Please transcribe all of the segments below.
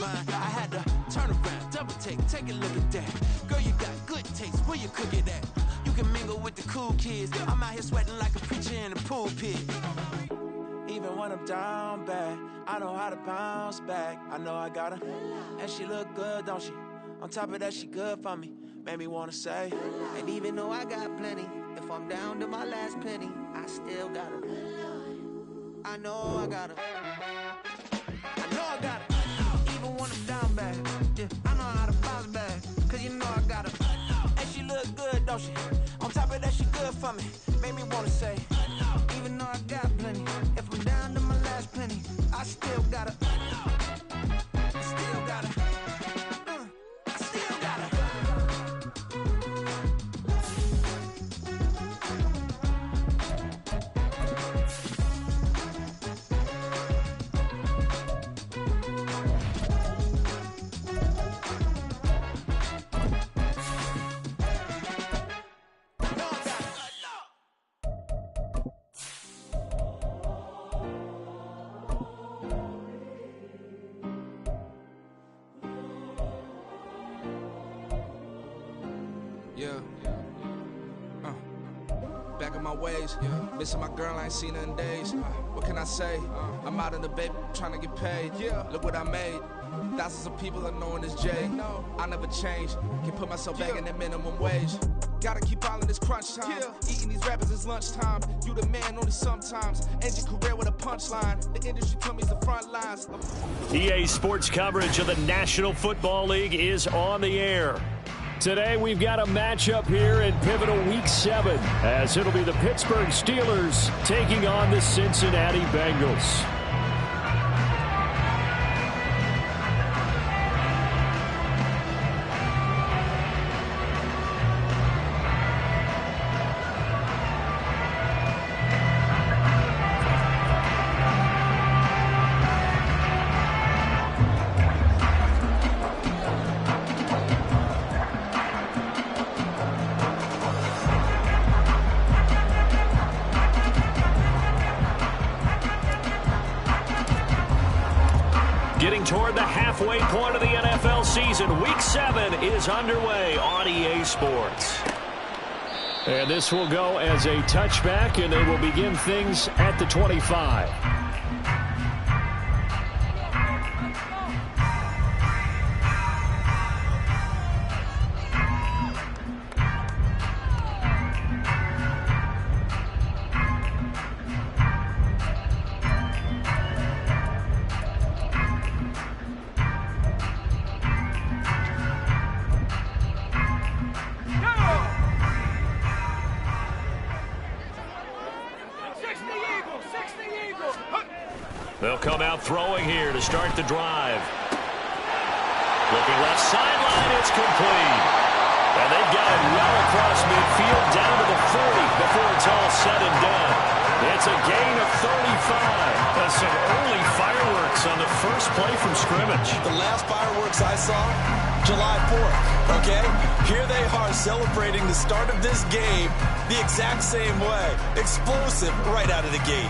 mine. I had to turn around, double take a look at that. Girl, you got good taste, where you cook it at? You can mingle with the cool kids. I'm out here sweating like a preacher in a pulpit. Even when I'm down bad, I know how to bounce back. I know I got her, and she look good, don't she? On top of that, she good for me. Made me wanna say, and even though I got plenty, if I'm down to my last penny, I still got her. I know I got her. I know I got her. Even when I'm down bad, yeah, I know how to bounce back. Cause you know I got her. And she look good, don't she? On top of that, she good for me. Made me wanna say, even though I got plenty, if I'm down to my last penny, I still got her. I still got her. I still got her. Back in my ways, missing my girl, I ain't seen her in days. What can I say? I'm out in the bay, trying to get paid. Look what I made. Thousands of people are knowing this J. I never change. Can put myself back in that minimum wage. Gotta keep all in this crunch time. Eating these rappers is lunchtime. You the man only sometimes. End your career with a punchline. The industry told me it's the front lines. EA Sports coverage of the National Football League is on the air. Today we've got a matchup here in pivotal Week 7 as it'll be the Pittsburgh Steelers taking on the Cincinnati Bengals. Getting toward the halfway point of the NFL season, Week 7 is underway on EA Sports. And this will go as a touchback, and they will begin things at the 25. They'll come out throwing here to start the drive. Looking left sideline, it's complete. And they've got it well across midfield down to the 40 before it's all said and done. It's a gain of 35. That's some early fireworks on the first play from scrimmage. The last fireworks I saw, July 4th, okay? Here they are celebrating the start of this game the exact same way. Explosive right out of the gate.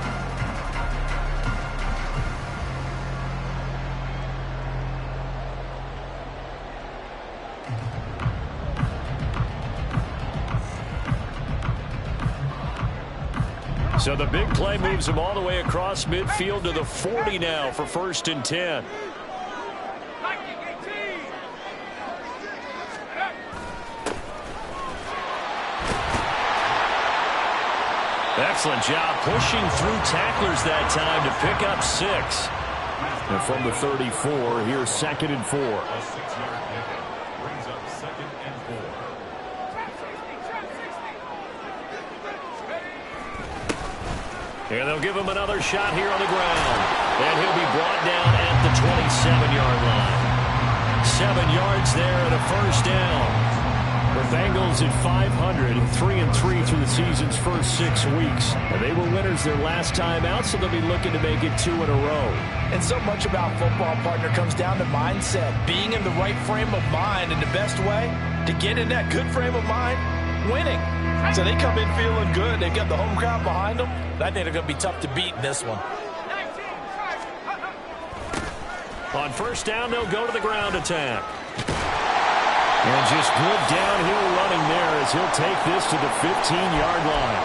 So the big play moves him all the way across midfield to the 40 now for 1st and 10. Excellent job pushing through tacklers that time to pick up 6. And from the 34, here's 2nd and 4. And they'll give him another shot here on the ground. And he'll be brought down at the 27-yard line. 7 yards there and a 1st down. The Bengals at 500, 3-3 through the season's first 6 weeks. And they were winners their last time out, so they'll be looking to make it 2 in a row. And so much about football, partner, comes down to mindset. Being in the right frame of mind, and the best way to get in that good frame of mind, winning. So they come in feeling good. They've got the home crowd behind them. I think they're going to be tough to beat in this one. On first down, they'll go to the ground attack. And just good downhill running there as he'll take this to the 15-yard line.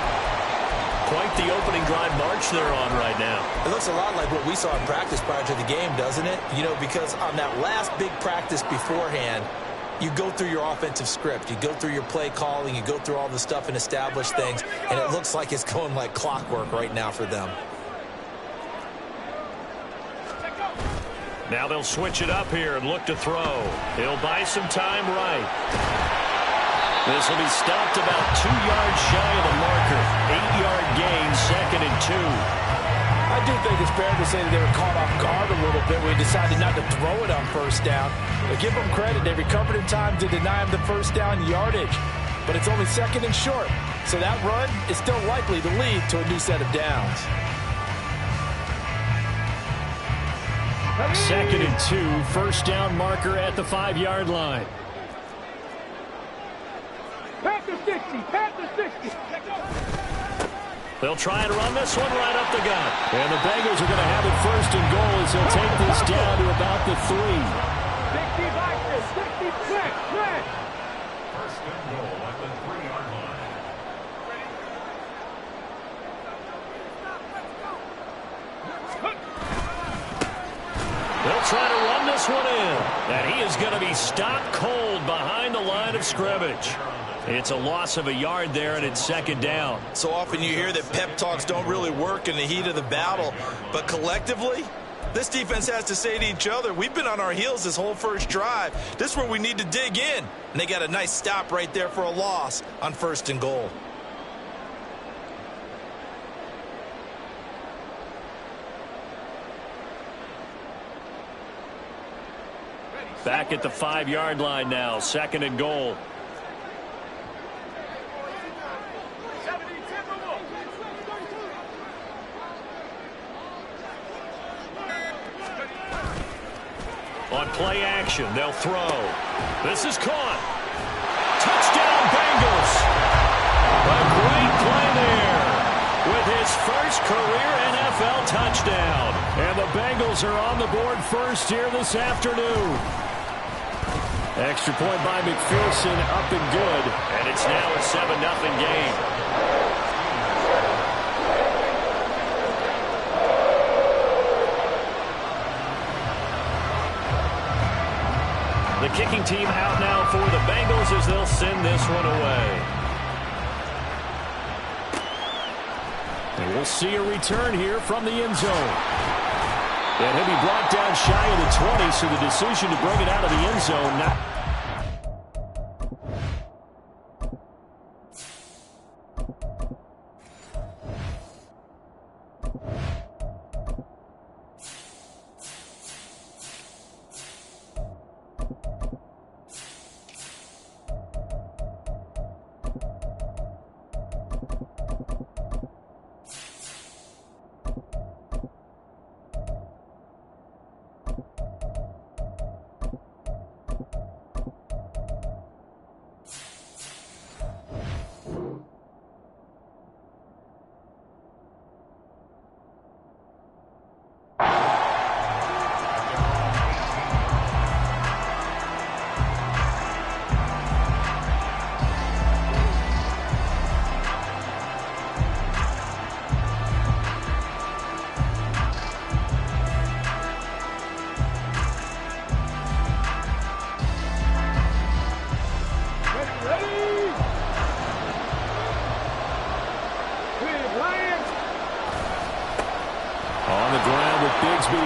Quite the opening drive march they're on right now. It looks a lot like what we saw in practice prior to the game, doesn't it? You know, because on that last big practice beforehand, you go through your offensive script. You go through your play calling. You go through all the stuff and establish things. And it looks like it's going like clockwork right now for them. Now they'll switch it up here and look to throw. He'll buy some time right. This will be stopped about 2 yards shy of the marker. 8-yard gain, 2nd and 2. I do think it's fair to say that they were caught off guard a little bit when they decided not to throw it on first down. But give them credit. They recovered in time to deny him the first down yardage. But it's only 2nd and short. So that run is still likely to lead to a new set of downs. 2nd and 2, first down marker at the 5-yard line. They'll try and run this one right up the gut. And the Bengals are going to have it first and goal as they'll take this down to about the 3. 60 First and goal at the 3-yard line. They'll try to run this one in. And he is going to be stopped cold behind the line of scrimmage. It's a loss of a yard there, and it's 2nd down. So often you hear that pep talks don't really work in the heat of the battle, but collectively, this defense has to say to each other, we've been on our heels this whole first drive. This is where we need to dig in. And they got a nice stop right there for a loss on 1st and goal. Back at the 5-yard line now, 2nd and goal. On play action, they'll throw. This is caught. Touchdown, Bengals. A great play there with his first career NFL touchdown. And the Bengals are on the board first here this afternoon. Extra point by McPherson, up and good. And it's now a 7-0 game. The kicking team out now for the Bengals as they'll send this one away. And we'll see a return here from the end zone. And he'll be brought down shy of the 20, so the decision to bring it out of the end zone now.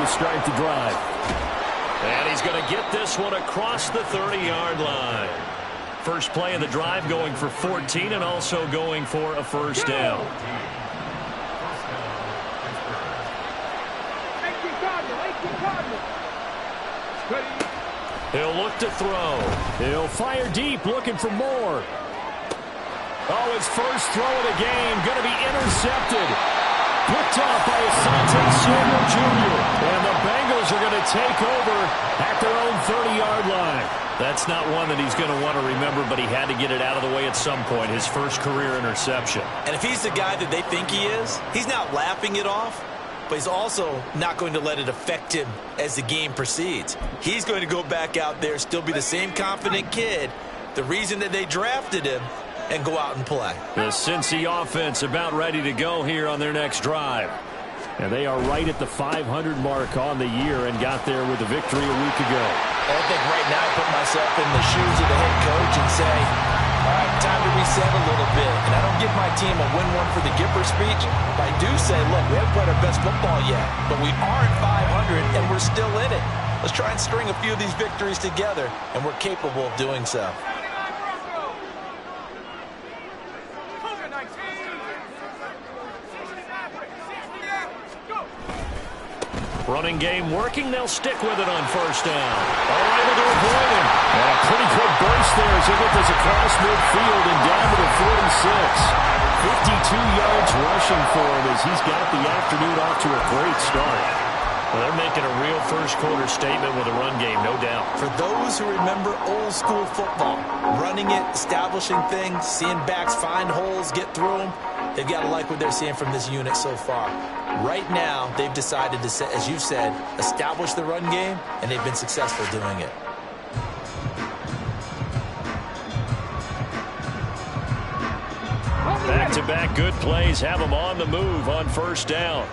Start the drive. And he's going to get this one across the 30-yard line. First play of the drive going for 14 and also going for a first down. He'll look to throw. He'll fire deep, looking for more. Oh, his first throw of the game going to be intercepted. Picked off by Asante Samuel Jr. And the Bengals are going to take over at their own 30-yard line. That's not one that he's going to want to remember, but he had to get it out of the way at some point, his first career interception. And if he's the guy that they think he is, he's not laughing it off, but he's also not going to let it affect him as the game proceeds. He's going to go back out there, still be the same confident kid, the reason that they drafted him, and go out and play. The Cincy offense about ready to go here on their next drive. And they are right at the 500 mark on the year and got there with a victory a week ago. I think right now I put myself in the shoes of the head coach and say, all right, time to reset a little bit. And I don't give my team a win one for the Gipper speech, but I do say, look, we haven't played our best football yet, but we are at 500 and we're still in it. Let's try and string a few of these victories together, and we're capable of doing so. Running game working. They'll stick with it on first down. All able to avoid him. And a pretty good burst there as he gets this across midfield and down to the 46. 52 yards rushing for him as he's got the afternoon off to a great start. Well, they're making a real first-quarter statement with a run game, no doubt. For those who remember old-school football, running it, establishing things, seeing backs find holes, get through them, they've got to like what they're seeing from this unit so far. Right now, they've decided to, as you said, establish the run game, and they've been successful doing it. Back-to-back good plays have them on the move on first down.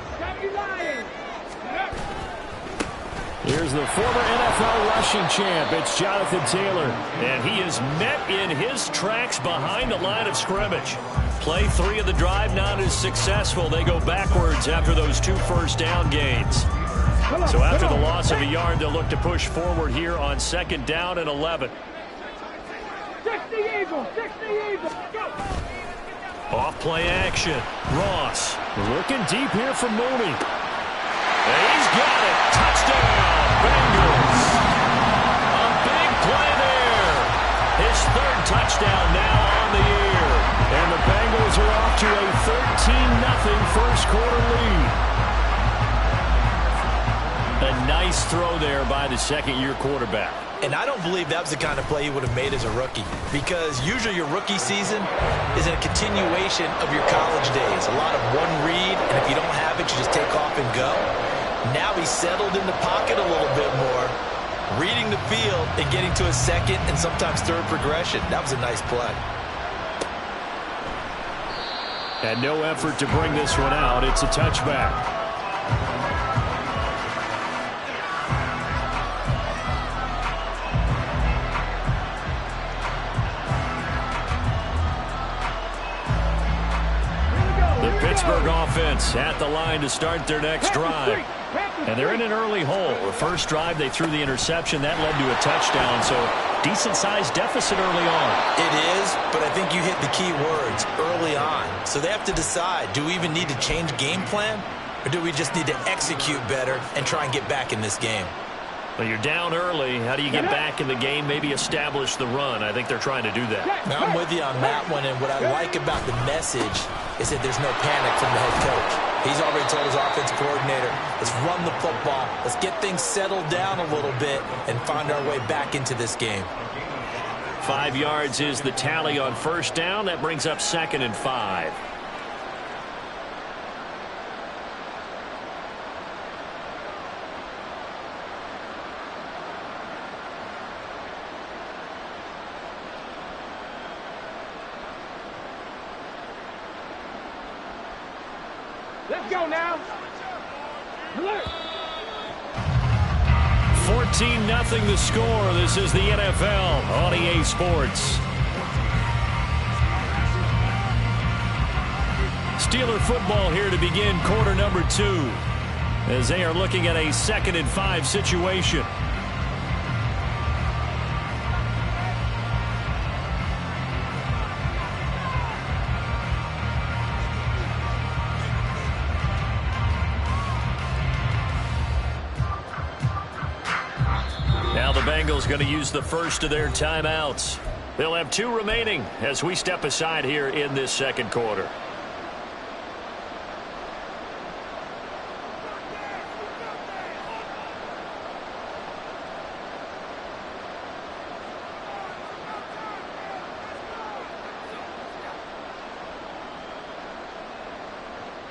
Here's the former NFL rushing champ. It's Jonathan Taylor. And he is met in his tracks behind the line of scrimmage. Play 3 of the drive not as successful. They go backwards after those 2 first down gains. So after the loss of a yard, they'll look to push forward here on 2nd down and 11. 60 Eagles, 60 Eagles, go! Off play action. Ross looking deep here for Mooney. And he's got it. Touchdown, Bengals. A big play there. His 3rd touchdown now on the year. And the Bengals are off to a 13-0 first-quarter lead. A nice throw there by the second-year quarterback. And I don't believe that was the kind of play he would have made as a rookie, because usually your rookie season is a continuation of your college days. A lot of one read, and if you don't have it, you just take off and go. Now he's settled in the pocket a little bit more, reading the field and getting to a 2nd and sometimes 3rd progression. That was a nice play. And no effort to bring this one out. It's a touchback. Pittsburgh offense at the line to start their next drive. And they're in an early hole. The first drive, they threw the interception. That led to a touchdown, so decent-sized deficit early on. It is, but I think you hit the key words, early on. So they have to decide, do we even need to change game plan, or do we just need to execute better and try and get back in this game? Well, you're down early. How do you get back in the game, maybe establish the run? I think they're trying to do that. Now, I'm with you on that one, and what I like about the message is that there's no panic from the head coach. He's already told his offensive coordinator, let's run the football, let's get things settled down a little bit and find our way back into this game. 5 yards is the tally on first down. That brings up 2nd and 5. Let's go now. Alert. 14-0 the score. This is the NFL on EA Sports. Steeler football here to begin quarter number 2 as they are looking at a 2nd and 5 situation. Now the Bengals going to use the first of their timeouts. They'll have 2 remaining as we step aside here in this 2nd quarter.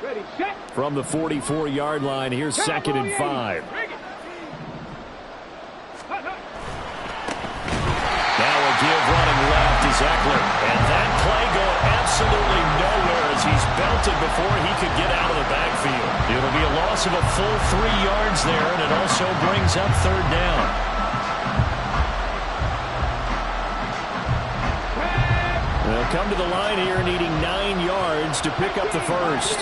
Ready, set. From the 44-yard line, here's second and 5. Now a give running left to Eckler. And that play going absolutely nowhere as he's belted before he could get out of the backfield. It'll be a loss of a full 3 yards there, and it also brings up third down. They'll come to the line here needing 9 yards to pick up the first.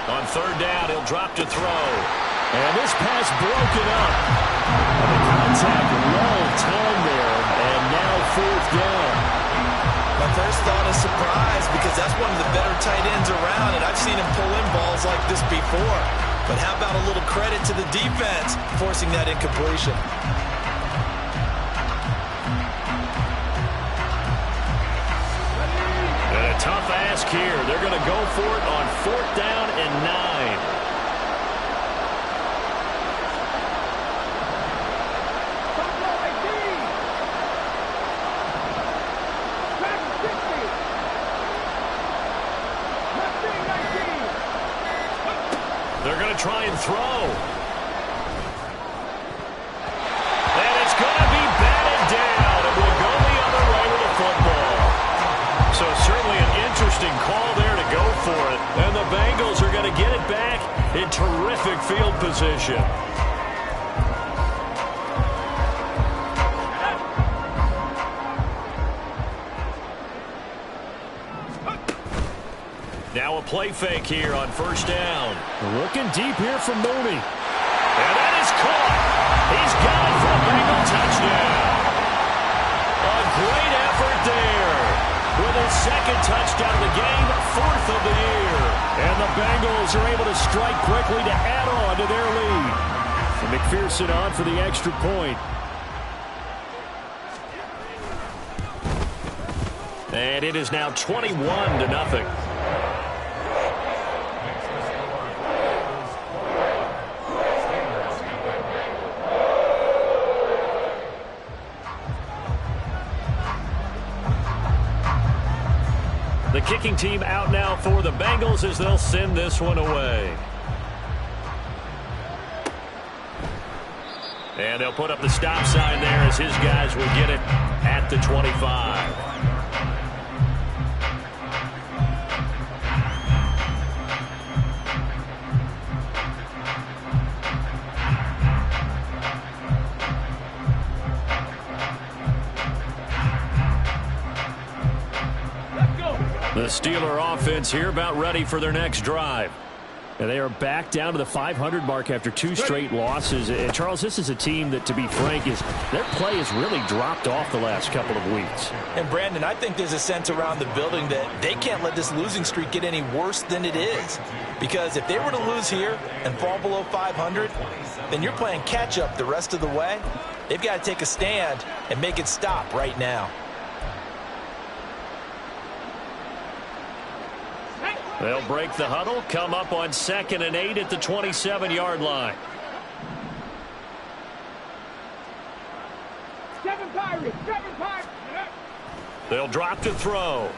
On third down, he'll drop to throw. And this pass broken up. And the contact well timed there, and now fourth down. My first thought is surprise because that's one of the better tight ends around, and I've seen him pull in balls like this before. But how about a little credit to the defense forcing that incompletion? And a tough ask here. They're going to go for it on fourth down and 9. They're going to try and throw. And it's going to be batted down. It will go the other way with the football. So certainly an interesting call there to go for it. And the Bengals are going to get it back in terrific field position. Now a play fake here on first down. Looking deep here from Mooney. And that is caught. He's got it for a Bengal touchdown. A great effort there. With his second touchdown of the game, fourth of the year. And the Bengals are able to strike quickly to add on to their lead. And McPherson on for the extra point. And it is now 21-0. The kicking team out now for the Bengals as they'll send this one away. And they'll put up the stop sign there as his guys will get it at the 25. The Steeler offense here about ready for their next drive. And they are back down to the 500 mark after 2 straight losses. And Charles, this is a team that, to be frank, their play has really dropped off the last couple of weeks. And Brandon, I think there's a sense around the building that they can't let this losing streak get any worse than it is. Because if they were to lose here and fall below 500, then you're playing catch up the rest of the way. They've got to take a stand and make it stop right now. They'll break the huddle, come up on 2nd and 8 at the 27-yard line. 7 Pirates, 7 Pirates. They'll drop to throw.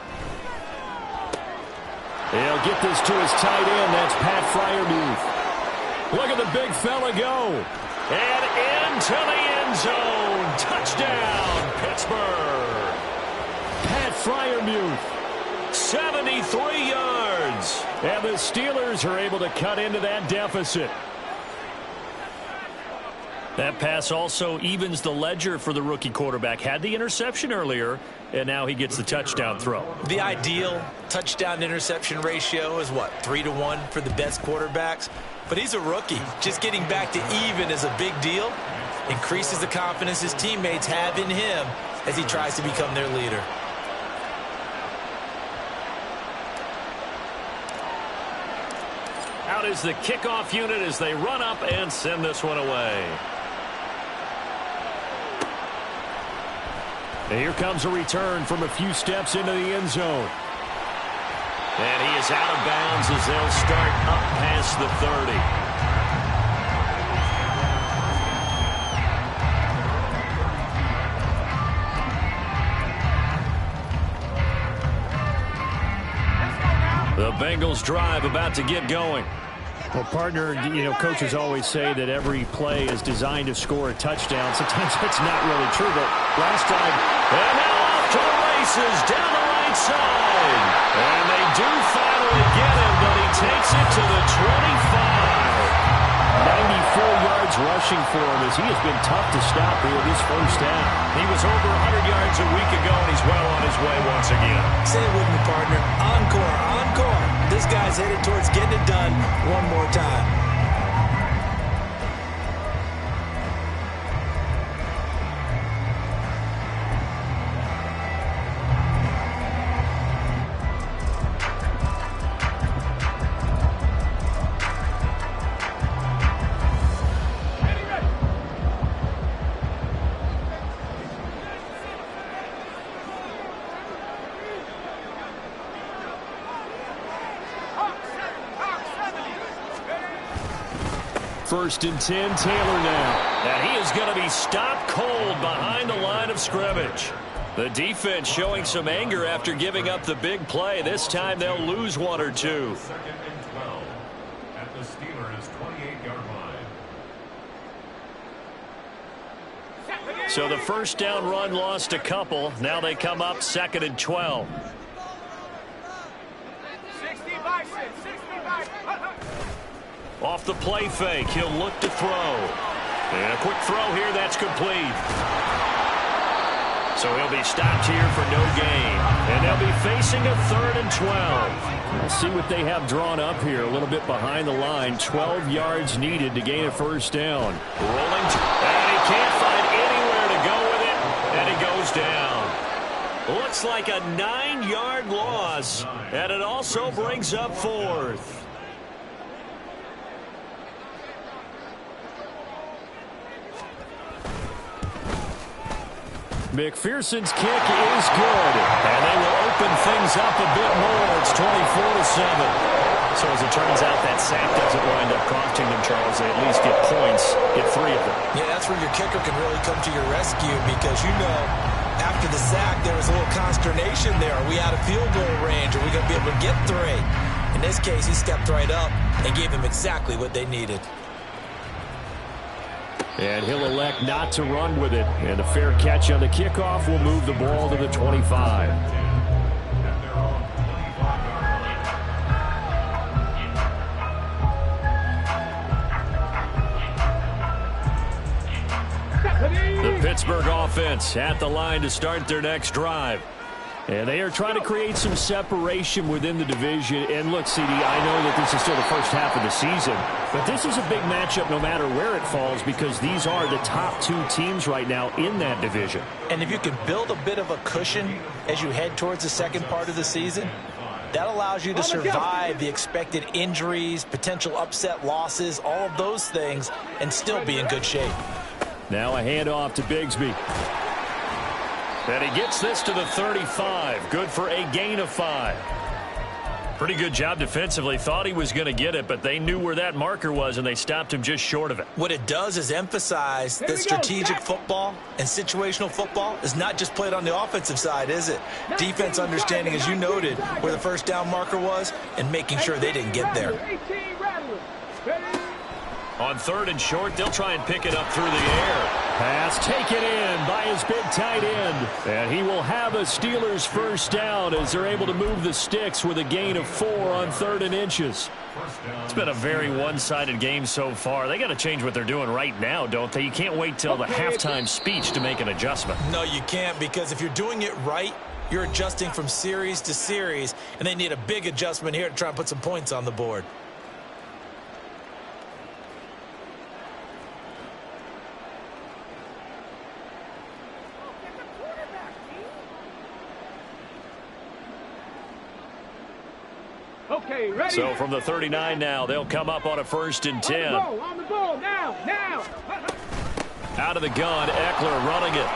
He'll get this to his tight end. That's Pat Freiermuth. Look at the big fella go. And into the end zone. Touchdown, Pittsburgh. Pat Freiermuth. 73 yards. And the Steelers are able to cut into that deficit. That pass also evens the ledger for the rookie quarterback. Had the interception earlier, and now he gets the touchdown throw. The ideal touchdown-interception ratio is, what, 3-to-1 for the best quarterbacks? But he's a rookie. Just getting back to even is a big deal. Increases the confidence his teammates have in him as he tries to become their leader. Out is the kickoff unit as they run up and send this one away. And here comes a return from a few steps into the end zone. And he is out of bounds as they'll start up past the 30. Bengals drive about to get going. Well, partner, coaches always say that every play is designed to score a touchdown. Sometimes that's not really true, but last time. And now off to the races down the right side. And they do finally get him, but he takes it to the 25. 94 yards rushing for him as he has been tough to stop here this first half. He was over 100 yards a week ago, and he's well on his way once again. Say it with me, partner. Encore, encore. This guy's headed towards getting it done one more time. First and 10, Taylor now. And he is going to be stopped cold behind the line of scrimmage. The defense showing some anger after giving up the big play. This time they'll lose one or two. Second and 12 at the Steelers' 28-yard line. So the first down run lost a couple. Now they come up second and 12. 65, 65. Off the play fake, he'll look to throw. And a quick throw here, that's complete. So he'll be stopped here for no gain. And they'll be facing a third and 12. We'll see what they have drawn up here. A little bit behind the line. 12 yards needed to gain a first down. Rolling. And he can't find anywhere to go with it. And he goes down. Looks like a 9-yard loss. And it also brings up fourth. McPherson's kick is good. And they will open things up a bit more. It's 24-7. So as it turns out, that sack doesn't wind up costing them, Charles. They at least get points, get 3 of them. Yeah, that's where your kicker can really come to your rescue because, after the sack, there was a little consternation there. Are we out of field goal range? Are we going to be able to get 3? In this case, he stepped right up and gave them exactly what they needed. And he'll elect not to run with it. And a fair catch on the kickoff will move the ball to the 25. The Pittsburgh offense at the line to start their next drive. And they are trying to create some separation within the division. And look, CD, I know that this is still the first half of the season, but this is a big matchup no matter where it falls because these are the top 2 teams right now in that division. And if you can build a bit of a cushion as you head towards the second part of the season, that allows you to survive the expected injuries, potential upset losses, all of those things, and still be in good shape. Now a handoff to Bigsby. And he gets this to the 35. Good for a gain of 5. Pretty good job defensively. Thought he was going to get it, but they knew where that marker was, and they stopped him just short of it. What it does is emphasize that strategic football and situational football is not just played on the offensive side, is it? Defense understanding, as you noted, where the first down marker was and making sure they didn't get there. On third and short, they'll try and pick it up through the air. Pass taken in by his big tight end. And he will have a Steelers first down as they're able to move the sticks with a gain of 4 on 3rd and inches. It's been a very one-sided game so far. They got to change what they're doing right now, don't they? You can't wait till the halftime speech to make an adjustment. No, you can't, because if you're doing it right, you're adjusting from series to series, and they need a big adjustment here to try and put some points on the board. Okay, ready? So from the 39 now, they'll come up on a 1st and 10. On the ball, now. Out of the gun, Eckler running it.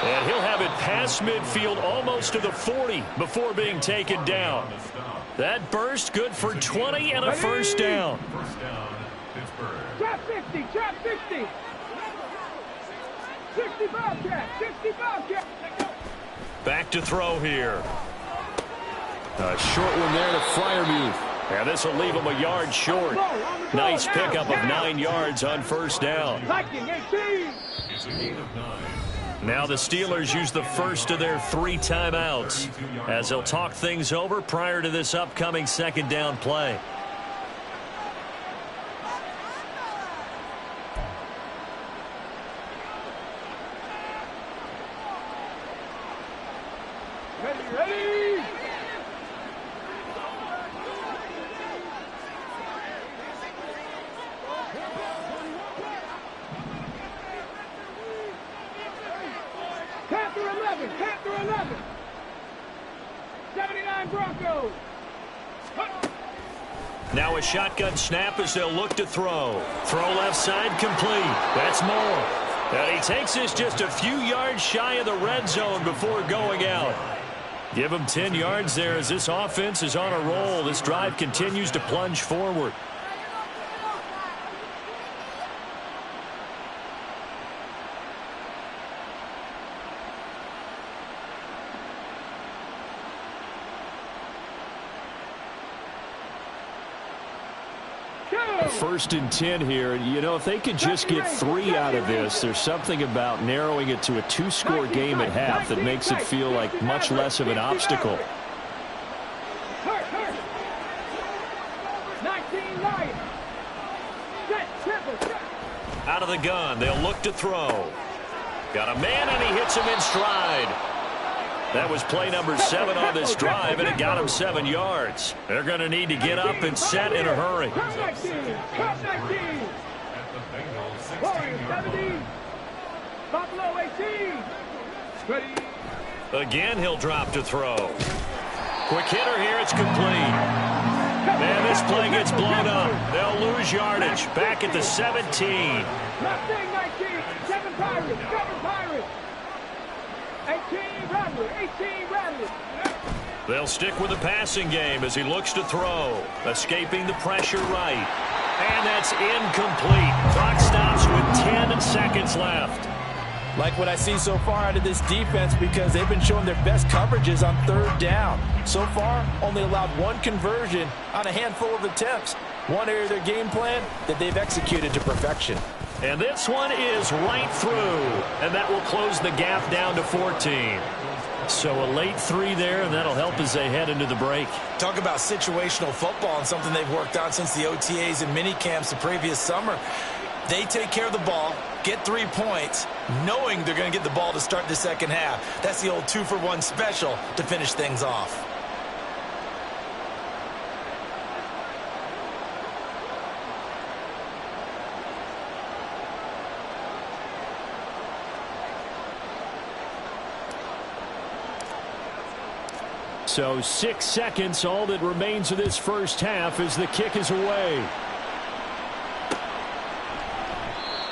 And he'll have it past midfield almost to the 40 before being taken down. That burst good for 20 and a first down. First down, Pittsburgh. Trap 60, trap 60. 65 trap, 65 trap. Back to throw here. A short one there to Freiermuth. And this will leave him a yard short. Nice pickup of 9 yards on first down. Now the Steelers use the first of their 3 timeouts as they'll talk things over prior to this upcoming second down play. Ready! Panther 11, Panther 11. 79 Broncos. Now a shotgun snap as they'll look to throw. Throw left side complete. That's Moore. And he takes this just a few yards shy of the red zone before going out. Give him 10 yards there as this offense is on a roll. This drive continues to plunge forward. First and 10 here. You know, if they could just get 3 out of this, there's something about narrowing it to a 2-score game at half that makes it feel like much less of an obstacle. 19 Lions. Out of the gun, they'll look to throw. Got a man, and he hits him in stride. That was play number 7 on this drive, and it got him 7 yards. They're going to need to get up and set in a hurry. Again, he'll drop to throw. Quick hitter here, it's complete. Man, this play gets blown up. They'll lose yardage. Back at the 17. 19, 7 Pirates, 7 Pirates. 18 Rattlers. They'll stick with the passing game as he looks to throw. Escaping the pressure right. And that's incomplete. Clock stops with 10 seconds left. Like what I see so far out of this defense because they've been showing their best coverages on 3rd down. So far, only allowed 1 conversion on a handful of attempts. One area of their game plan that they've executed to perfection. And this one is right through. And that will close the gap down to 14. So a late 3 there, and that'll help as they head into the break. Talk about situational football and something they've worked on since the OTAs and mini camps the previous summer. They take care of the ball, get 3 points, knowing they're going to get the ball to start the second half. That's the old 2-for-1 special to finish things off. So 6 seconds, all that remains of this first half as the kick is away.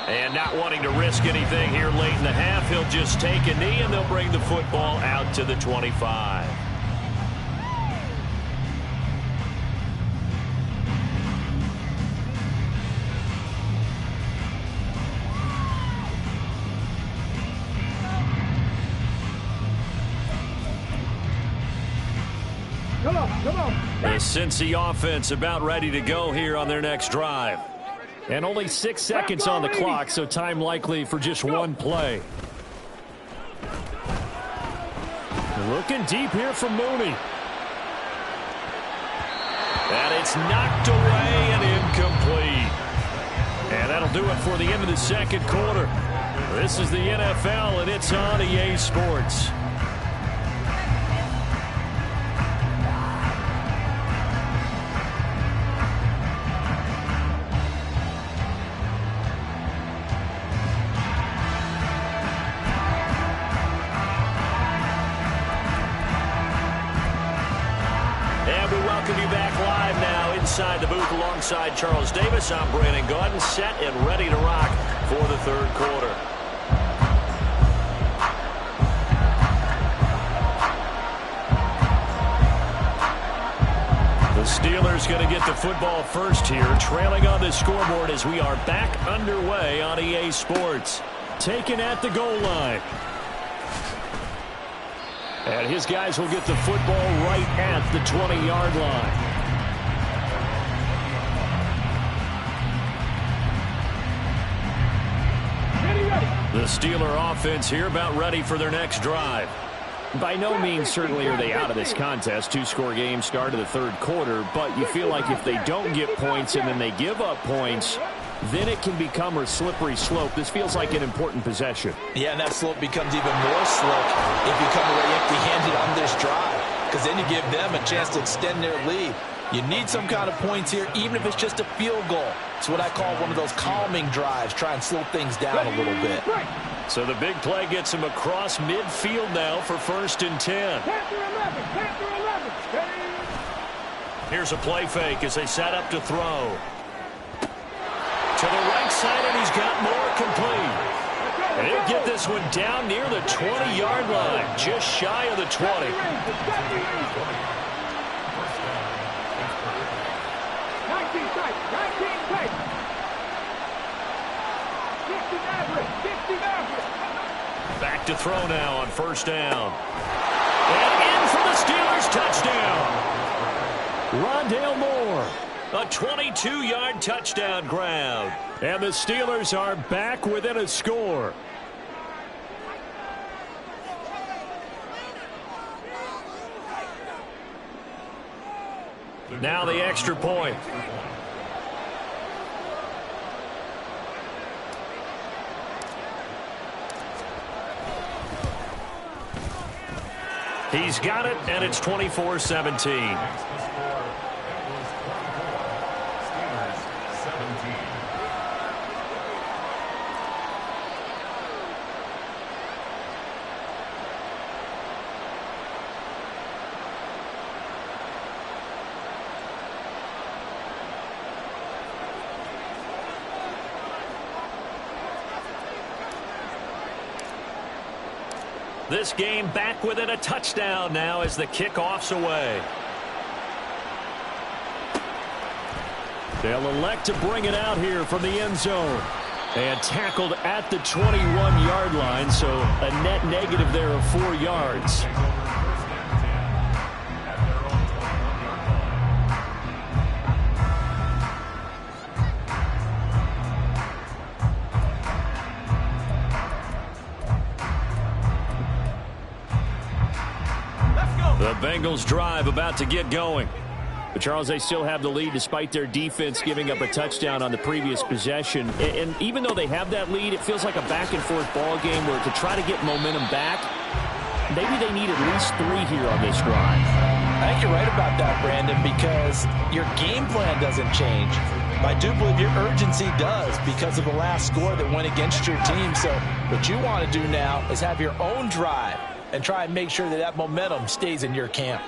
And not wanting to risk anything here late in the half, he'll just take a knee and they'll bring the football out to the 25. Come on. The Cincy offense about ready to go here on their next drive. And only 6 seconds on the clock, so time likely for just 1 play. Looking deep here from Mooney. And it's knocked away and incomplete. And that'll do it for the end of the second quarter. This is the NFL, and it's on EA Sports. Inside the booth alongside Charles Davis, I'm Brandon Gaudin, set and ready to rock for the third quarter. The Steelers going to get the football first here, trailing on the scoreboard as we are back underway on EA Sports. Taken at the goal line. And his guys will get the football right at the 20-yard line. The Steeler offense here about ready for their next drive. By no means certainly are they out of this contest. Two-score game start of the third quarter, but you feel like if they don't get points and then they give up points, then it can become a slippery slope. This feels like an important possession. Yeah, and that slope becomes even more slick if you come away empty-handed on this drive, because then you give them a chance to extend their lead. You need some kind of points here, even if it's just a field goal. It's what I call one of those calming drives. Try and slow things down a little bit. So the big play gets him across midfield now for 1st and 10. Here's a play fake as they set up to throw. To the right side, and he's got more complete. And he'll get this one down near the 20-yard line, just shy of the 20. 19 tight. 50 average. Back to throw now on 1st down. And in for the Steelers, touchdown. Rondale Moore, a 22-yard touchdown grab. And the Steelers are back within a score. Now the extra point. He's got it, and it's 24-17. This game back within a touchdown now as the kickoff's away. They'll elect to bring it out here from the end zone. And tackled at the 21-yard line, so a net negative there of 4 yards. The Bengals drive about to get going. But Charles, they still have the lead despite their defense giving up a touchdown on the previous possession. And even though they have that lead, it feels like a back-and-forth ball game where to try to get momentum back, maybe they need at least 3 here on this drive. I think you're right about that, Brandon, because your game plan doesn't change. I do believe your urgency does because of the last score that went against your team. So what you want to do now is have your own drive and try and make sure that that momentum stays in your camp.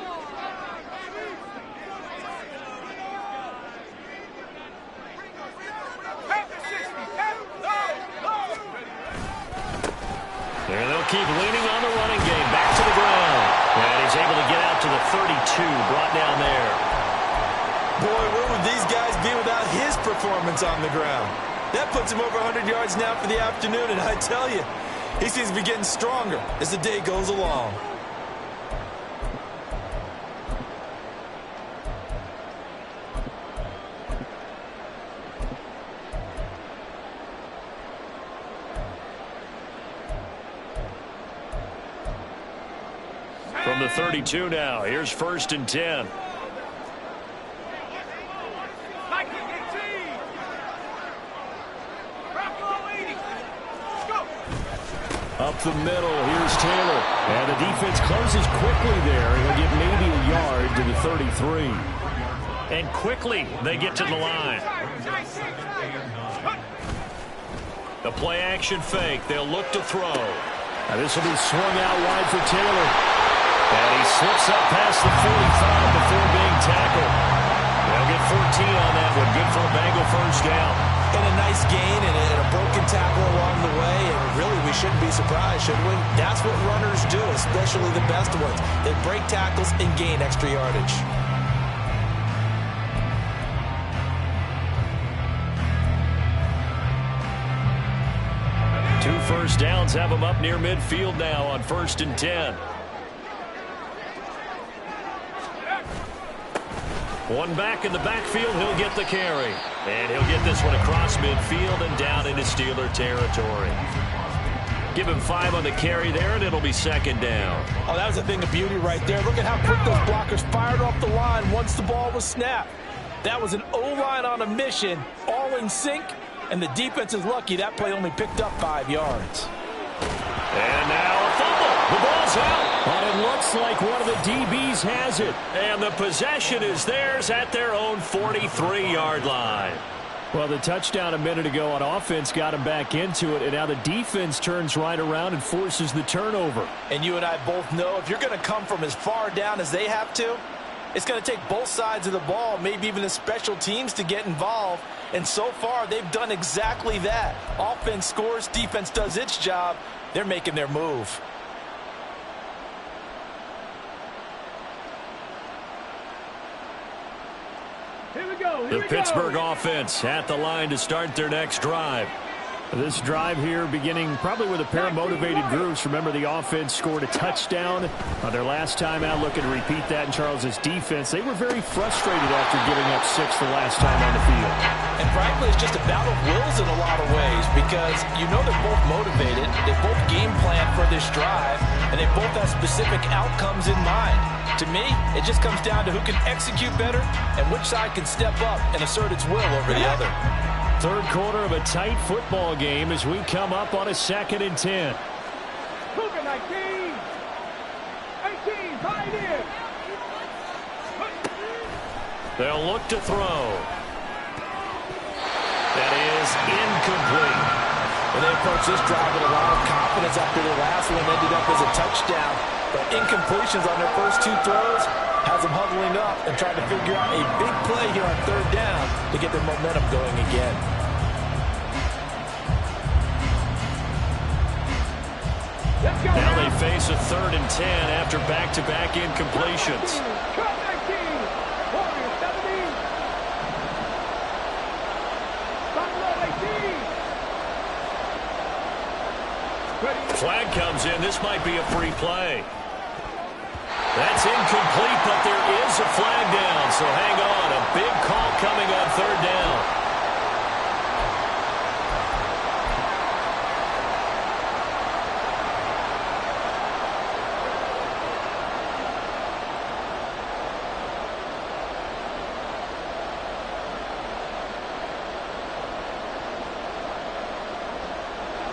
There they'll keep leaning on the running game. Back to the ground. And he's able to get out to the 32. Brought down there. Boy, where would these guys be without his performance on the ground? That puts him over 100 yards now for the afternoon, and I tell you, he seems to be getting stronger as the day goes along. From the 32 now, here's 1st and 10. Up the middle, here's Taylor. And the defense closes quickly there. He'll get maybe a yard to the 33. And quickly they get to the line. The play action fake. They'll look to throw. Now this will be swung out wide for Taylor. And he slips up past the 45 before being tackled. They'll get 14 on that one. Good for a Bengal 1st down. And a nice gain and a broken tackle along the way. And really, we shouldn't be surprised, should we? That's what runners do, especially the best ones. They break tackles and gain extra yardage. Two 1st downs have them up near midfield now on 1st and 10. One back in the backfield, he'll get the carry. And he'll get this one across midfield and down into Steeler territory. Give him 5 on the carry there, and it'll be second down. Oh, that was a thing of beauty right there. Look at how quick those blockers fired off the line once the ball was snapped. That was an O-line on a mission, all in sync, and the defense is lucky that play only picked up 5 yards. And now a fumble. The ball's out. But it looks like one of the DBs has it. And the possession is theirs at their own 43-yard line. Well, the touchdown a minute ago on offense got him back into it, and now the defense turns right around and forces the turnover. And you and I both know if you're going to come from as far down as they have to, it's going to take both sides of the ball, maybe even the special teams, to get involved. And so far, they've done exactly that. Offense scores, defense does its job. They're making their move. Here we go. The Pittsburgh offense at the line to start their next drive. This drive here beginning probably with a pair of motivated groups. Remember, the offense scored a touchdown on their last time out. Looking to repeat that in Charles's defense. They were very frustrated after giving up 6 the last time on the field. And frankly, it's just a battle of wills in a lot of ways because you know they're both motivated. They both game plan for this drive, and they both have specific outcomes in mind. To me, it just comes down to who can execute better and which side can step up and assert its will over the other. Third quarter of a tight football game as we come up on a 2nd and 10. Cougar 19. 18, tied in. They'll look to throw. That is incomplete. Well, they approached this drive with a lot of confidence after their last one ended up as a touchdown. But incompletions on their first 2 throws has them huddling up and trying to figure out a big play here on 3rd down to get their momentum going again. Now they face a 3rd and 10 after back-to-back incompletions. Flag comes in. This might be a free play. That's incomplete, but there is a flag down, so hang on. A big call coming on 3rd down.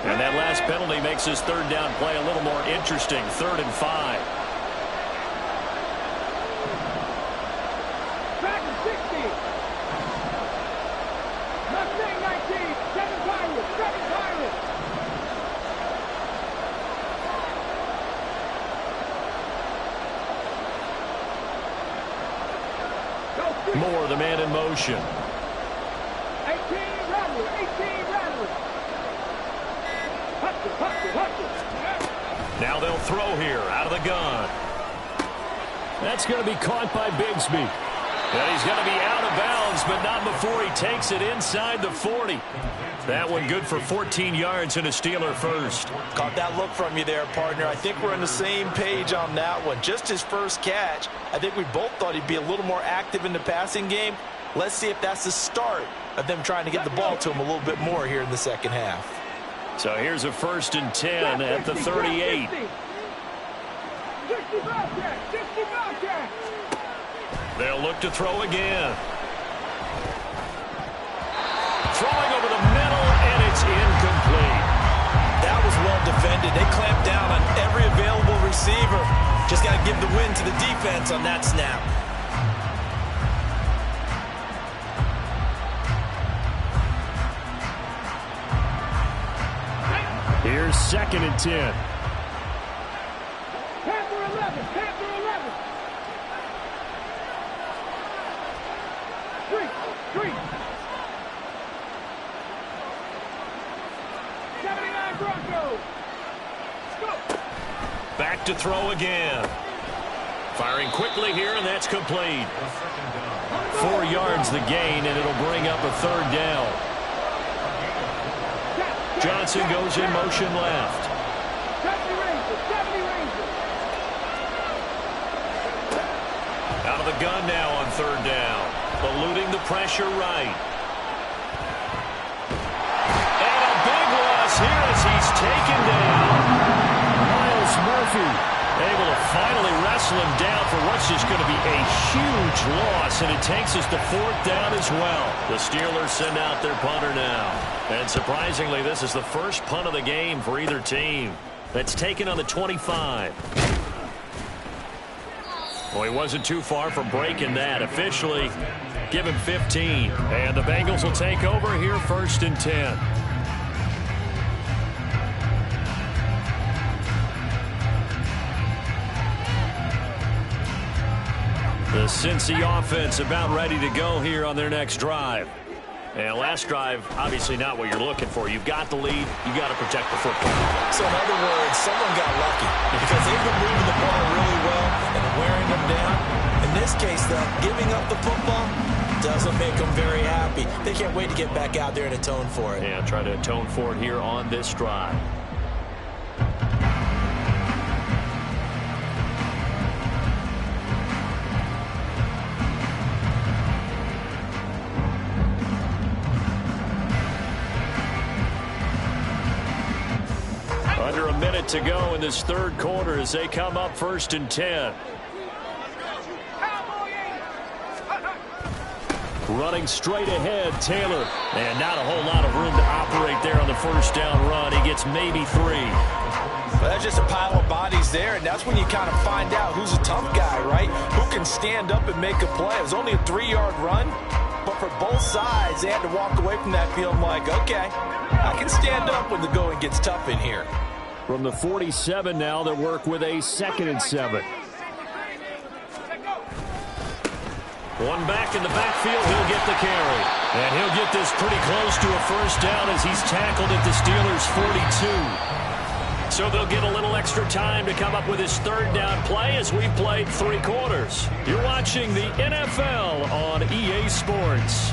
And that last penalty makes this 3rd down play a little more interesting. 3rd and 5. Moore, the man in motion. 18 Rattler, 18 Rattler. Now they'll throw here out of the gun. That's going to be caught by Bigsby. And he's going to be out of bounds, but not before he takes it inside the 40. That one good for 14 yards and a Steeler first. Caught that look from you there, partner. I think we're on the same page on that one. Just his first catch. I think we both thought he'd be a little more active in the passing game. Let's see if that's the start of them trying to get the ball to him a little bit more here in the second half. So here's a 1st and 10 at the 38. They'll look to throw again. Throwing over the middle, and it's incomplete. That was well defended. They clamped down on every available receiver. Just got to give the win to the defense on that snap. Here's 2nd and 10. Panther 11, Panther 11. 3. 79 Broncos. Go. Back to throw again. Firing quickly here, and that's complete. 4 yards the gain, and it'll bring up a 3rd down. Johnson goes in motion left. 70 Rangers. Out of the gun now on 3rd down. eluding the pressure right. And a big loss here as he's taken down. Miles Murphy able to finally wrestle him down for what's just going to be a huge loss, and it takes us to 4th down as well. The Steelers send out their punter now. And surprisingly, this is the first punt of the game for either team. That's taken on the 25. Well, he wasn't too far from breaking that. Officially, give him 15. And the Bengals will take over here 1st and 10. The Cincy offense about ready to go here on their next drive. And last drive, obviously not what you're looking for. You've got the lead. You've got to protect the football. So in other words, someone got lucky because they've been moving the ball really well and wearing them down. In this case, though, giving up the football doesn't make them very happy. They can't wait to get back out there and atone for it. Yeah, try to atone for it here on this drive. Under a minute to go in this 3rd quarter as they come up 1st and 10. Running straight ahead, Taylor. And not a whole lot of room to operate there on the 1st down run. He gets maybe 3. Well, that's just a pile of bodies there, and that's when you kind of find out who's a tough guy, right? Who can stand up and make a play. It was only a 3-yard run, but for both sides, they had to walk away from that feeling like, okay, I can stand up when the going gets tough in here. From the 47 now, they work with a 2nd and 7. One back in the backfield, he'll get the carry. And he'll get this pretty close to a 1st down as he's tackled at the Steelers' 42. So they'll get a little extra time to come up with his 3rd down play as we've played 3 quarters. You're watching the NFL on EA Sports.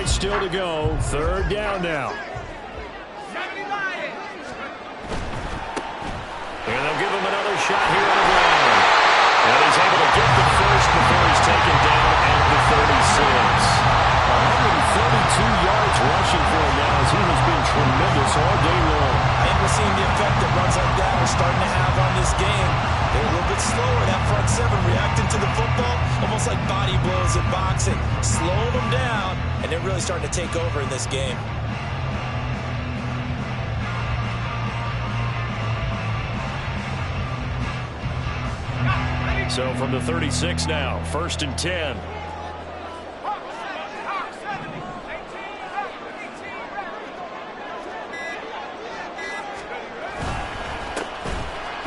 Still to go. 3rd down now. And they'll give him another shot here on the ground. And he's able to get the first before he's taken down at the 36. 132 yards rushing for him now as he has been tremendous all day long. I think we're seeing the effect that runs like that are starting to have on this game. They're a little bit slower. That front 7 reacting to the football, almost like body blows in boxing. Slowing them down, and they're really starting to take over in this game. So from the 36 now, 1st and 10.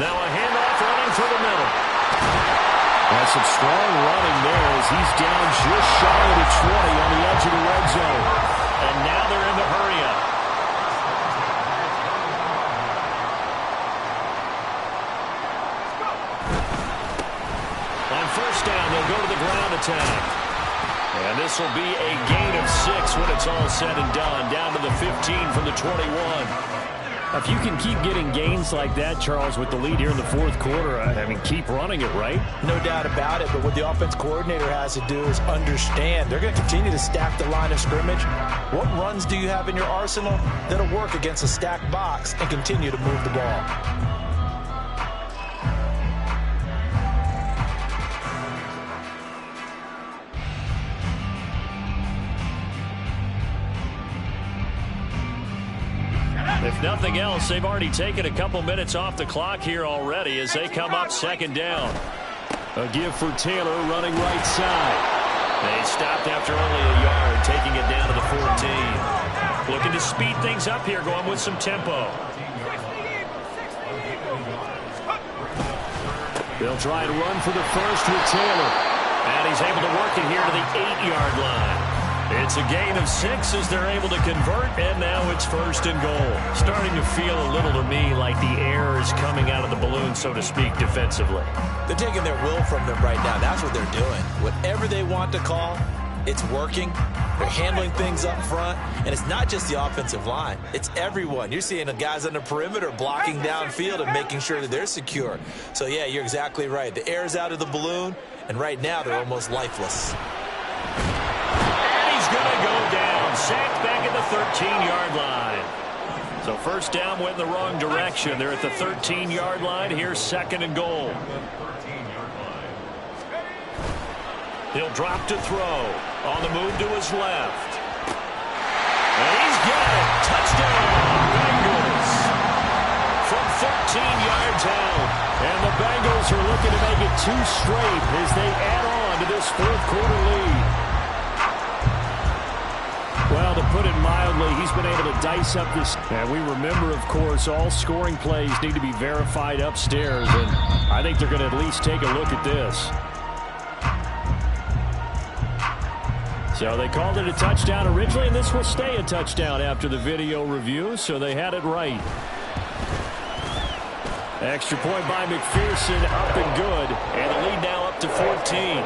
Now a handoff running through the middle. That's some strong running there as he's down just shy of the 20 on the edge of the red zone. And now they're in the hurry-up. On 1st down, they'll go to the ground attack. And this will be a gain of 6 when it's all said and done. Down to the 15 from the 21. If you can keep getting gains like that, Charles, with the lead here in the 4th quarter, I mean, keep running it, right? No doubt about it, but what the offense coordinator has to do is understand. They're going to continue to stack the line of scrimmage. What runs do you have in your arsenal that'll work against a stacked box and continue to move the ball? If nothing else, they've already taken a couple minutes off the clock here already as they come up 2nd down. A give for Taylor running right side. They stopped after only a yard, taking it down to the 14. Looking to speed things up here, going with some tempo. They'll try and run for the first with Taylor. And he's able to work it here to the 8-yard line. It's a gain of 6 as they're able to convert, and now it's 1st and goal. Starting to feel a little to me like the air is coming out of the balloon, so to speak, defensively. They're taking their will from them right now. That's what they're doing. Whatever they want to call, it's working. They're handling things up front, and it's not just the offensive line. It's everyone. You're seeing the guys on the perimeter blocking downfield and making sure that they're secure. So, yeah, you're exactly right. The air's out of the balloon, and right now they're almost lifeless. And he's going to go down. Sacked back at the 13-yard line. So first down went in the wrong direction. They're at the 13-yard line. Here's 2nd and goal. He'll drop to throw. On the move to his left. And he's got it. Touchdown, Bengals. From 13 yards out. And the Bengals are looking to make it 2 straight as they add on to this 4th quarter lead. Well, to put it mildly, he's been able to dice up this. And we remember, of course, all scoring plays need to be verified upstairs. And I think they're going to at least take a look at this. So they called it a touchdown originally, and this will stay a touchdown after the video review, so they had it right. Extra point by McPherson, up and good, and the lead now up to 14.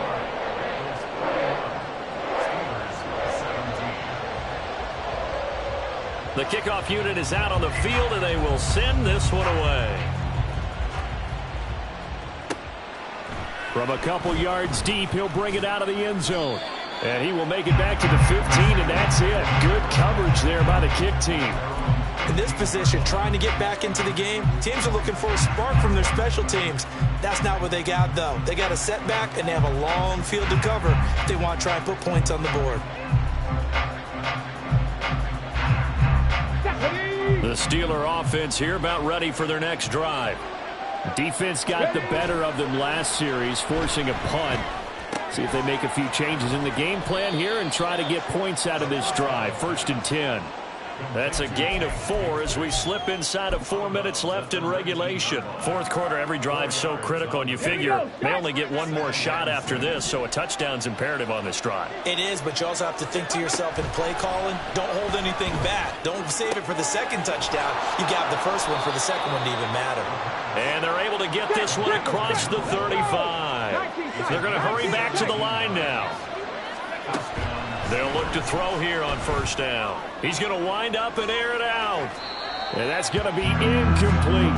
The kickoff unit is out on the field, and they will send this one away. From a couple yards deep, he'll bring it out of the end zone. And he will make it back to the 15, and that's it. Good coverage there by the kick team. In this position, trying to get back into the game, teams are looking for a spark from their special teams. That's not what they got, though. They got a setback, and they have a long field to cover if they want to try and put points on the board. The Steeler offense here about ready for their next drive. Defense got the better of them last series, forcing a punt. See if they make a few changes in the game plan here and try to get points out of this drive. 1st and 10. That's a gain of 4 as we slip inside of 4 minutes left in regulation. 4th quarter, every drive's so critical, and you figure they only get one more shot after this, so a touchdown's imperative on this drive. It is, but you also have to think to yourself in play calling, don't hold anything back. Don't save it for the 2nd touchdown. You got the 1st one for the 2nd one to even matter. And they're able to get this one across the 35. They're going to hurry back to the line now. They'll look to throw here on 1st down. He's going to wind up and air it out. And that's going to be incomplete.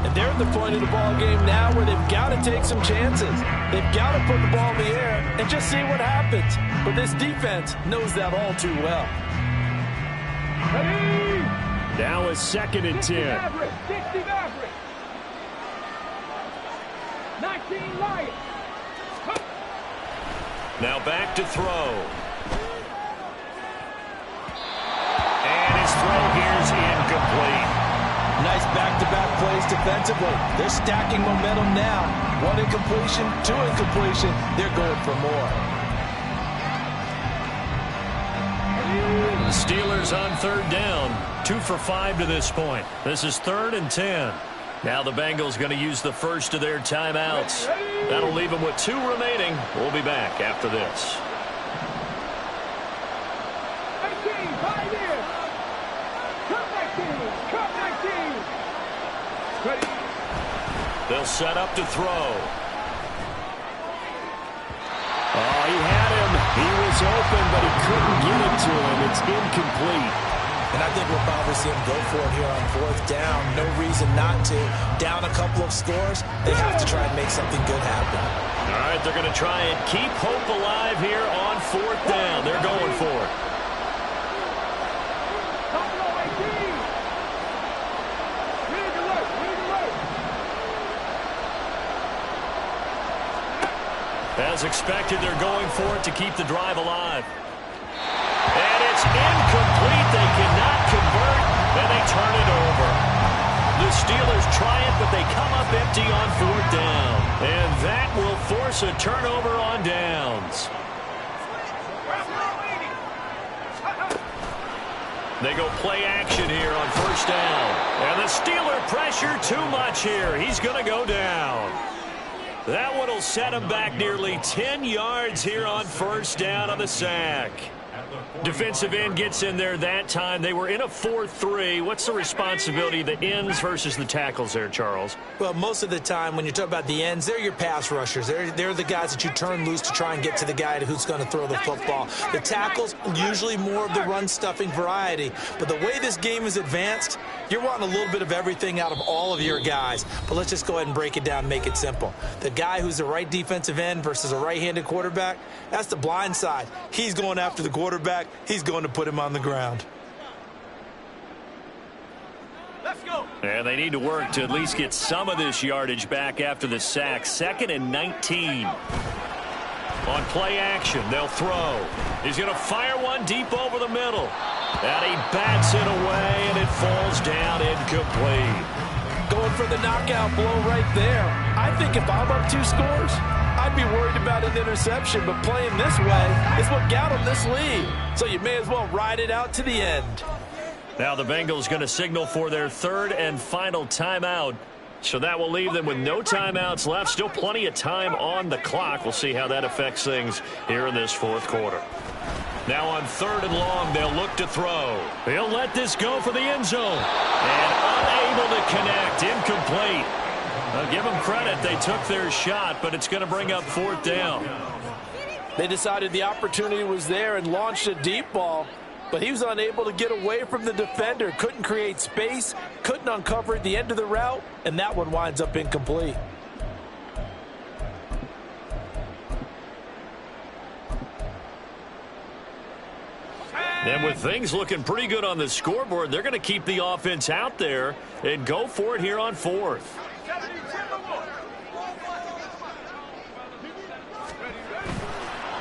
And they're at the point of the ball game now where they've got to take some chances. They've got to put the ball in the air and just see what happens. But this defense knows that all too well. Now it's 2nd and 10. 19 Lions. Now back to throw. And his throw here's incomplete. Nice back-to-back plays defensively. They're stacking momentum now. 1 incompletion, 2 incompletion. They're going for more. The Steelers on 3rd down. 2 for 5 to this point. This is 3rd and 10. Now the Bengals going to use the first of their timeouts. That'll leave them with 2 remaining. We'll be back after this. 19, 5 in. Cut 19. Ready. They'll set up to throw. Oh, he had him. He was open, but he couldn't get it to him. It's incomplete. And I think we'll probably see him go for it here on 4th down. No reason not to. Down a couple of scores, they have to try and make something good happen. All right, they're going to try and keep hope alive here on 4th down. They're going for it. As expected, they're going for it to keep the drive alive. And it's incomplete. They cannot convert, and they turn it over. The Steelers try it, but they come up empty on 4th down. And that will force a turnover on downs. They go play action here on 1st down. And the Steeler pressure too much here. He's going to go down. That one will set him back nearly 10 yards here on 1st down on the sack. Defensive end gets in there that time. They were in a 4-3. What's the responsibility of the ends versus the tackles there, Charles? Well, most of the time when you talk about the ends, they're your pass rushers. They're the guys that you turn loose to try and get to the guy who's going to throw the football. The tackles, usually more of the run-stuffing variety. But the way this game is advanced, you're wanting a little bit of everything out of all of your guys. But let's just go ahead and break it down and make it simple. The guy who's the right defensive end versus a right-handed quarterback, that's the blind side. He's going after the quarterback. He's going to put him on the ground. Let's go. And they need to work to at least get some of this yardage back after the sack. 2nd and 19. On play action, they'll throw. He's going to fire one deep over the middle. And he bats it away, and it falls down incomplete. Going for the knockout blow right there. I think if I'm up 2 scores, I'd be worried about an interception, but playing this way is what got him this lead. So you may as well ride it out to the end. Now the Bengals going to signal for their 3rd and final timeout. So that will leave them with no timeouts left. Still plenty of time on the clock. We'll see how that affects things here in this 4th quarter. Now on 3rd and long, they'll look to throw. He'll let this go for the end zone. And unable to connect. Incomplete. I'll give them credit. They took their shot, but it's going to bring up 4th down. They decided the opportunity was there and launched a deep ball, but he was unable to get away from the defender. Couldn't create space, couldn't uncover at the end of the route, and that one winds up incomplete. And with things looking pretty good on the scoreboard, they're going to keep the offense out there and go for it here on 4th.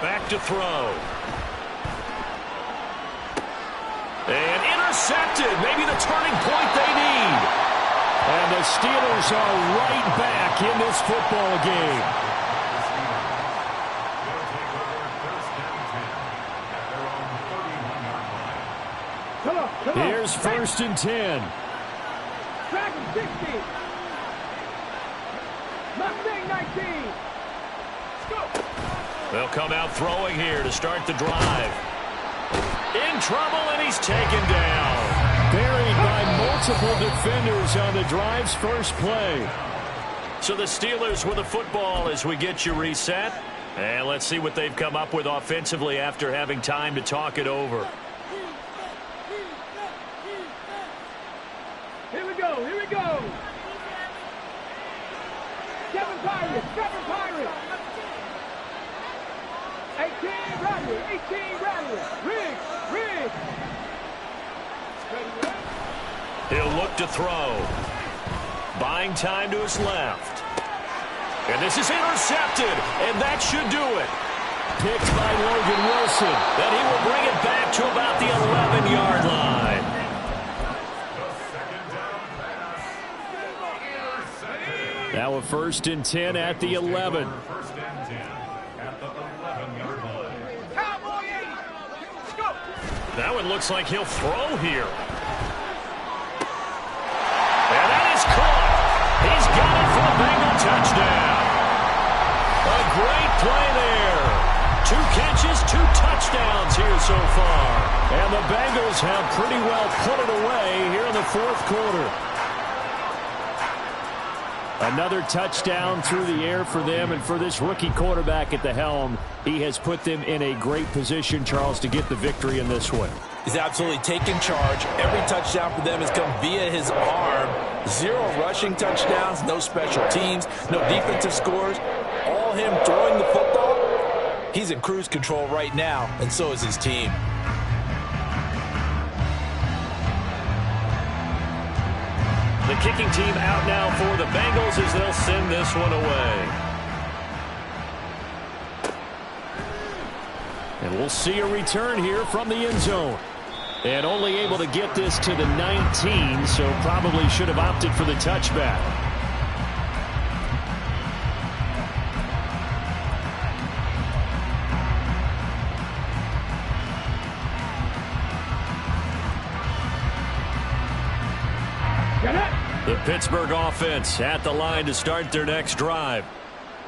Back to throw. And intercepted. Maybe the turning point they need. And the Steelers are right back in this football game. Here's 1st and 10. Dragon 60. Mustang 19. Let's go. They'll come out throwing here to start the drive. In trouble, and he's taken down. Buried by multiple defenders on the drive's first play. So the Steelers with the football as we get you reset. And let's see what they've come up with offensively after having time to talk it over. Here we go. Here we go. 7 Pirates. 7 Pirates. 18 Rattlers. 18 Rattlers. Riggs. He'll look to throw. Buying time to his left. And this is intercepted. And that should do it. Picked by Logan Wilson. Then he will bring it back to about the 11-yard line. Now a 1st and 10 at the 11. That one looks like he'll throw here. And that is caught. He's got it for the Bengal touchdown. A great play there. 2 catches, 2 touchdowns here so far. And the Bengals have pretty well put it away here in the 4th quarter. Another touchdown through the air for them, and for this rookie quarterback at the helm, he has put them in a great position, Charles, to get the victory in this one. He's absolutely taken charge. Every touchdown for them has come via his arm. 0 rushing touchdowns, no special teams, no defensive scores. All him throwing the football. He's in cruise control right now, and so is his team. The kicking team out now for the Bengals as they'll send this one away. And we'll see a return here from the end zone. And only able to get this to the 19, so probably should have opted for the touchback. The Pittsburgh offense at the line to start their next drive.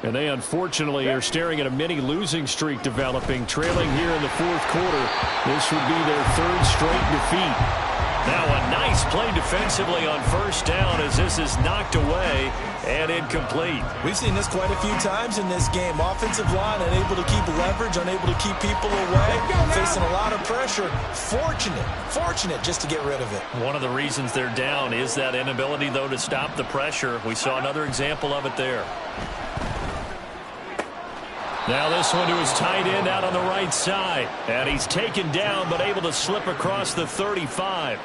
And they unfortunately are staring at a mini losing streak developing, trailing here in the fourth quarter. This would be their third straight defeat. Now a nice play defensively on first down as this is knocked away and incomplete. We've seen this quite a few times in this game. Offensive line unable to keep leverage, unable to keep people away, facing a lot of pressure. Fortunate just to get rid of it. One of the reasons they're down is that inability, though, to stop the pressure. We saw another example of it there. Now this one to his tight end out on the right side. And he's taken down but able to slip across the 35.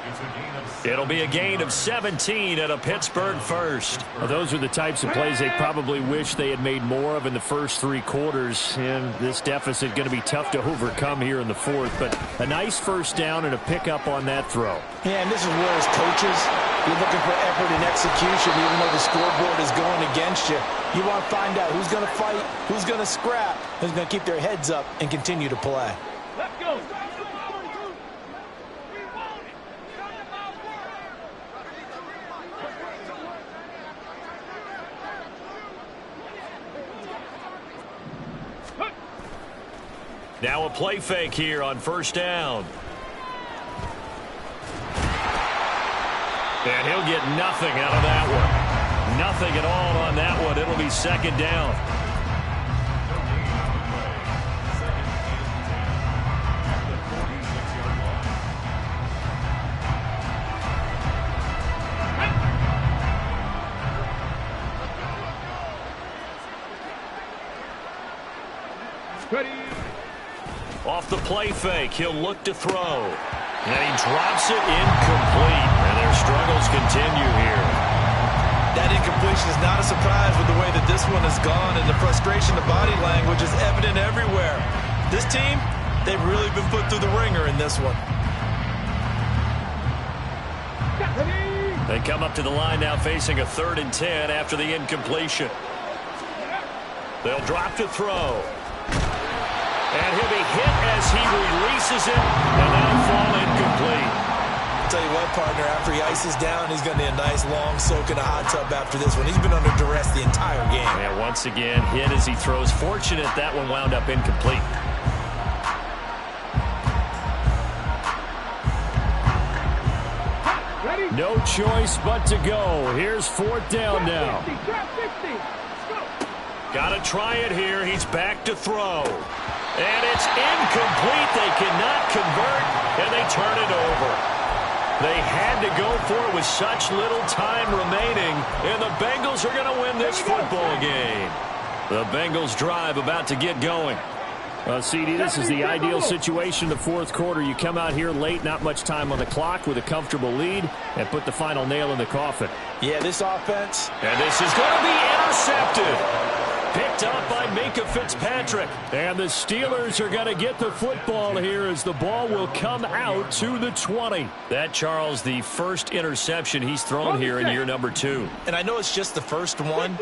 It'll be a gain of 17 and a Pittsburgh first. Well, those are the types of plays they probably wish they had made more of in the first three quarters. And this deficit going to be tough to overcome here in the fourth. But a nice first down and a pickup on that throw. Yeah, and this is where as coaches, you're looking for effort and execution even though the scoreboard is going against you. You want to find out who's going to fight, who's going to scrap, who's going to keep their heads up and continue to play. Let's go. Now a play fake here on first down. And he'll get nothing out of that one. Nothing at all on that one. It'll be second down. Off the play fake, he'll look to throw. And he drops it incomplete. And their struggles continue here. That incompletion is not a surprise with the way that this one has gone, and the frustration, the body language is evident everywhere. This team, they've really been put through the ringer in this one. They come up to the line now facing a 3rd and 10 after the incompletion. They'll drop to throw. And he'll be hit as he releases it, and that'll fall incomplete. I'll tell you what, partner, after he ices down, he's going to need a nice long soak in a hot tub after this one. He's been under duress the entire game. And once again, hit as he throws. Fortunate that one wound up incomplete. No choice but to go. Here's 4th down now. Got to try it here. He's back to throw. And it's incomplete. They cannot convert, and they turn it over. They had to go for it with such little time remaining, and the Bengals are going to win this football game. The Bengals drive about to get going. CD, this is the ideal situation in the fourth quarter. You come out here late, not much time on the clock, with a comfortable lead, and put the final nail in the coffin. Yeah, this offense. And this is going to be intercepted. Picked up by Minkah Fitzpatrick. And the Steelers are going to get the football here as the ball will come out to the 20. That, Charles, the first interception he's thrown here in year number 2. And I know it's just the first one,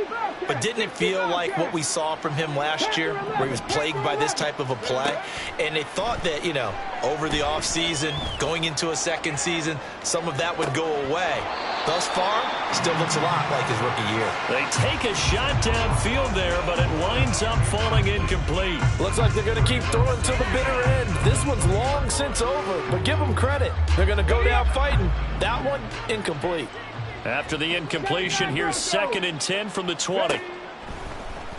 but didn't it feel like what we saw from him last year, where he was plagued by this type of a play? And they thought that, you know, over the offseason, going into a second season, some of that would go away. Thus far, still looks a lot like his rookie year. They take a shot downfield there, but it winds up falling incomplete. Looks like they're going to keep throwing to the bitter end. This one's long since over, but give them credit. They're going to go down fighting. That one, incomplete. After the incompletion, here's 2nd and 10 from the 20.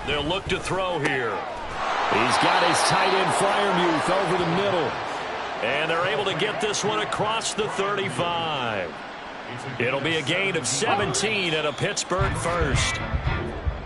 They'll look to throw here. He's got his tight end Freiermuth over the middle. And they're able to get this one across the 35. It'll be a gain of 17 and a Pittsburgh first.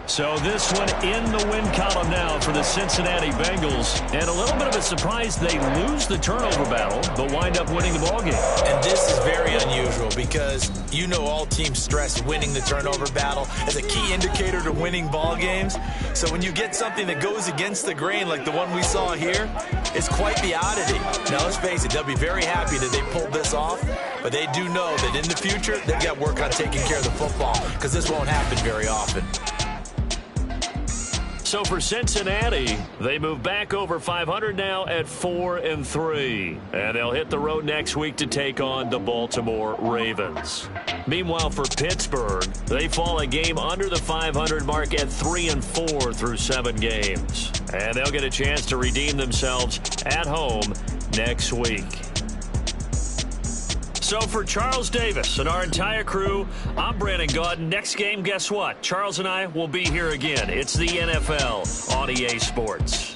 So this one in the win column now for the Cincinnati Bengals. And a little bit of a surprise, they lose the turnover battle, but wind up winning the ballgame. And this is very unusual because you know all teams stress winning the turnover battle as a key indicator to winning ball games. So when you get something that goes against the grain like the one we saw here, it's quite the oddity. Now let's face it, they'll be very happy that they pulled this off, but they do know that in the future they've got to work on taking care of the football because this won't happen very often. So for Cincinnati, they move back over 500 now at 4-3. And they'll hit the road next week to take on the Baltimore Ravens. Meanwhile, for Pittsburgh, they fall a game under the 500 mark at 3-4 through 7 games. And they'll get a chance to redeem themselves at home next week. So for Charles Davis and our entire crew, I'm Brandon Gaudin. Next game, guess what? Charles and I will be here again. It's the NFL on EA Sports.